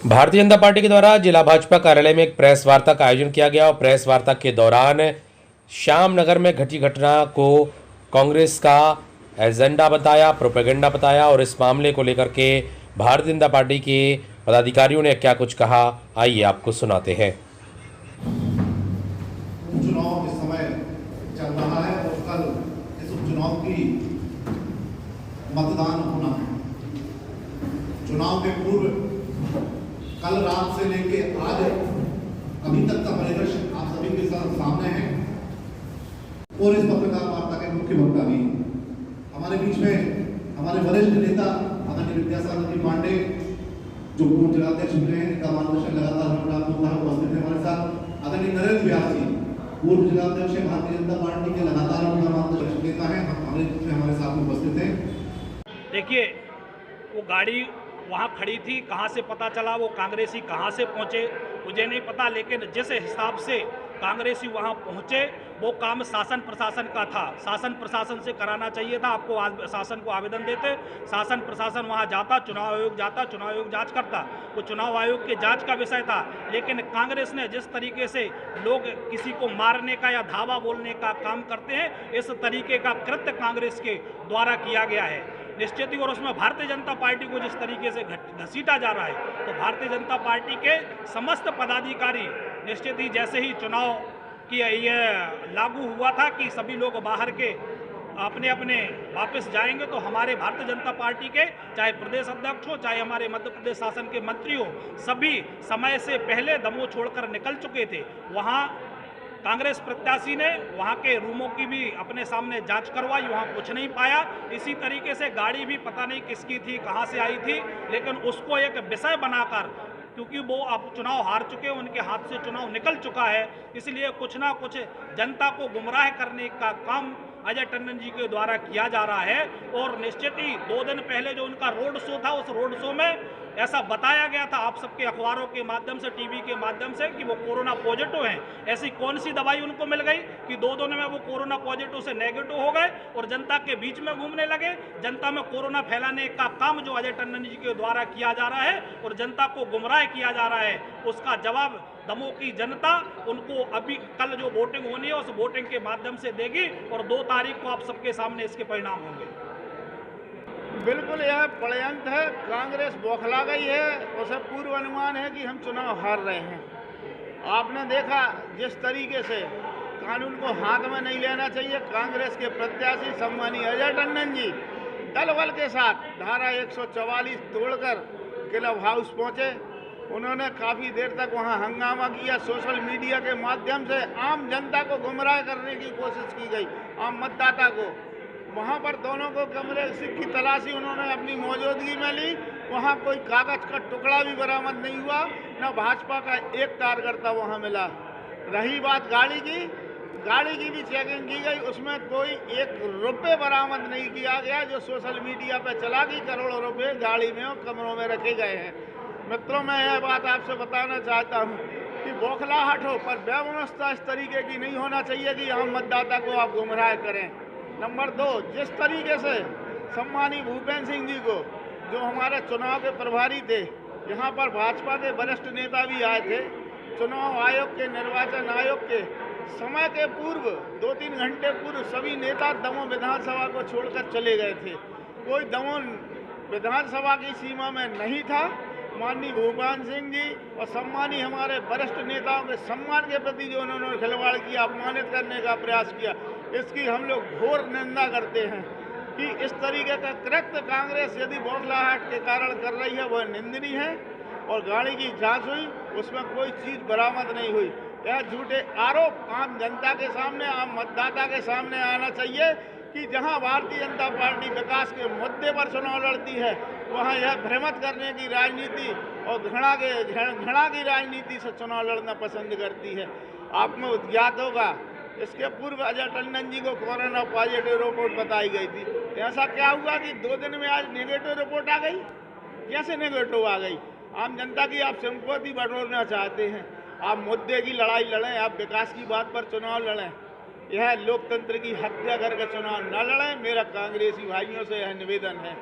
Bharatiya Janata party के द्वारा जिला भाजपा कार्यालय में एक प्रेस वार्ता का आयोजन किया गया और प्रेस वार्ता के दौरान श्यामनगर में घटी घटना को कांग्रेस का एजेंडा बताया, प्रोपेगेंडा बताया और इस मामले को लेकर के भारतीय जनता पार्टी के पदाधिकारियों ने क्या कुछ कहा, आइए आपको सुनाते हैं। उपचुनाव इस समय चल रहा है और कल इस उपचुनाव की मतदान होना है। चुनाव के पूर्व कल रात से लेके आज अभी तक का परिदृश्य आप सभी के सामने है और इस पत्रकार वार्ता के मुख्य वक्ता भी हमारे बीच में हमारे वरिष्ठ नेता आदरणीय विद्यासागर जी पांडे जो पूर्व जिलाध्यक्ष बने हैं, इनका मार्गदर्शन लगातार प्राप्त होता है, उपस्थित है हमारे साथ। आदरणीय नरेंद्र व्यास जी पूर्व जिलाध्यक्ष भारतीय जनता पार्टी के लगातार उनका मार्गदर्शन देता है, हमारे साथ उपस्थित हैं। देखिए, वो गाड़ी वहाँ खड़ी थी, कहाँ से पता चला वो कांग्रेसी कहाँ से पहुँचे मुझे नहीं पता, लेकिन जिस हिसाब से कांग्रेसी वहाँ पहुँचे वो काम शासन प्रशासन का था। शासन प्रशासन से कराना चाहिए था, आपको शासन को आवेदन देते, शासन प्रशासन वहाँ जाता, चुनाव आयोग जाता, चुनाव आयोग जांच करता। वो चुनाव आयोग के जांच का विषय था, लेकिन कांग्रेस ने जिस तरीके से लोग किसी को मारने का या धावा बोलने का काम करते हैं, इस तरीके का कृत्य कांग्रेस के द्वारा किया गया है निश्चित ही। और उसमें भारतीय जनता पार्टी को जिस तरीके से घसीटा जा रहा है, तो भारतीय जनता पार्टी के समस्त पदाधिकारी निश्चित ही जैसे ही चुनाव की ये लागू हुआ था कि सभी लोग बाहर के अपने अपने वापस जाएंगे, तो हमारे भारतीय जनता पार्टी के चाहे प्रदेश अध्यक्ष हो, चाहे हमारे मध्य प्रदेश शासन के मंत्री हो, सभी समय से पहले दमोह छोड़कर निकल चुके थे। वहाँ कांग्रेस प्रत्याशी ने वहाँ के रूमों की भी अपने सामने जांच करवाई, वहाँ कुछ नहीं पाया। इसी तरीके से गाड़ी भी पता नहीं किसकी थी, कहाँ से आई थी, लेकिन उसको एक विषय बनाकर, क्योंकि वो अब चुनाव हार चुके हैं, उनके हाथ से चुनाव निकल चुका है, इसलिए कुछ ना कुछ जनता को गुमराह करने का काम अजय टंडन जी के द्वारा किया जा रहा है। और निश्चित ही 2 दिन पहले जो उनका रोड शो था, उस रोड शो में ऐसा बताया गया था आप सबके अखबारों के माध्यम से, टीवी के माध्यम से, कि वो कोरोना पॉजिटिव हैं। ऐसी कौन सी दवाई उनको मिल गई कि 2 दिन में वो कोरोना पॉजिटिव से नेगेटिव हो गए और जनता के बीच में घूमने लगे। जनता में कोरोना फैलाने का काम जो अजय टंडन जी के द्वारा किया जा रहा है और जनता को गुमराह किया जा रहा है, उसका जवाब दमोह की जनता उनको अभी कल जो वोटिंग होनी है उस वोटिंग के माध्यम से देगी और 2 तारीख को आप सबके सामने इसके परिणाम होंगे। बिल्कुल यह षड्यंत्र है, कांग्रेस बौखला गई है, उसे पूर्व अनुमान है कि हम चुनाव हार रहे हैं। आपने देखा जिस तरीके से कानून को हाथ में नहीं लेना चाहिए, कांग्रेस के प्रत्याशी सम्मानीय अजय टंडन जी दल बल के साथ धारा 144 तोड़कर क्लब हाउस पहुंचे। उन्होंने काफ़ी देर तक वहां हंगामा किया, सोशल मीडिया के माध्यम से आम जनता को गुमराह करने की कोशिश की गई, आम मतदाता को। वहां पर दोनों को कमरे की तलाशी उन्होंने अपनी मौजूदगी में ली, वहां कोई कागज का टुकड़ा भी बरामद नहीं हुआ, न भाजपा का एक कार्यकर्ता वहां मिला। रही बात गाड़ी की भी चेकिंग की गई, उसमें कोई 1 रुपये बरामद नहीं किया गया, जो सोशल मीडिया पर चला कि करोड़ों रुपये गाड़ी में और कमरों में रखे गए हैं। मित्रों, मैं यह बात आपसे बताना चाहता हूँ कि बौखलाहट हो, पर व्यवस्था इस तरीके की नहीं होना चाहिए कि आम मतदाता को आप गुमराह करें। नंबर 2, जिस तरीके से सम्मानीय भूपेंद्र सिंह जी को, जो हमारे चुनाव के प्रभारी थे, यहाँ पर भाजपा के वरिष्ठ नेता भी आए थे, चुनाव आयोग के, निर्वाचन आयोग के समय के पूर्व 2-3 घंटे पूर्व सभी नेता दमोह विधानसभा को छोड़कर चले गए थे। कोई दमोह विधानसभा की सीमा में नहीं था। माननीय भूपेंद्र सिंह जी और सम्मानीय हमारे वरिष्ठ नेताओं के सम्मान के प्रति जो उन्होंने खिलवाड़ किया, अपमानित करने का प्रयास किया, इसकी हम लोग घोर निंदा करते हैं कि इस तरीके का कृत्य कांग्रेस यदि बौखलाहट के कारण कर रही है, वह निंदनीय है। और गाड़ी की जांच हुई, उसमें कोई चीज़ बरामद नहीं हुई। यह झूठे आरोप आम जनता के सामने, आम मतदाता के सामने आना चाहिए कि जहां भारतीय जनता पार्टी विकास के मुद्दे पर चुनाव लड़ती है, वहां यह भ्रमित करने की राजनीति और घृणा की राजनीति से चुनाव लड़ना पसंद करती है। आपको ज्ञात होगा, इसके पूर्व अजय टंडन जी को कोरोना पॉजिटिव रिपोर्ट बताई गई थी। ऐसा क्या हुआ कि 2 दिन में आज नेगेटिव रिपोर्ट आ गई? कैसे नेगेटिव आ गई? आम जनता की आप सिंपैथी बटोरना चाहते हैं, आप मुद्दे की लड़ाई लड़ें, आप विकास की बात पर चुनाव लड़ें। यह लोकतंत्र की हत्या करके चुनाव न लड़ें। मेरा कांग्रेसी भाइयों से यह निवेदन है।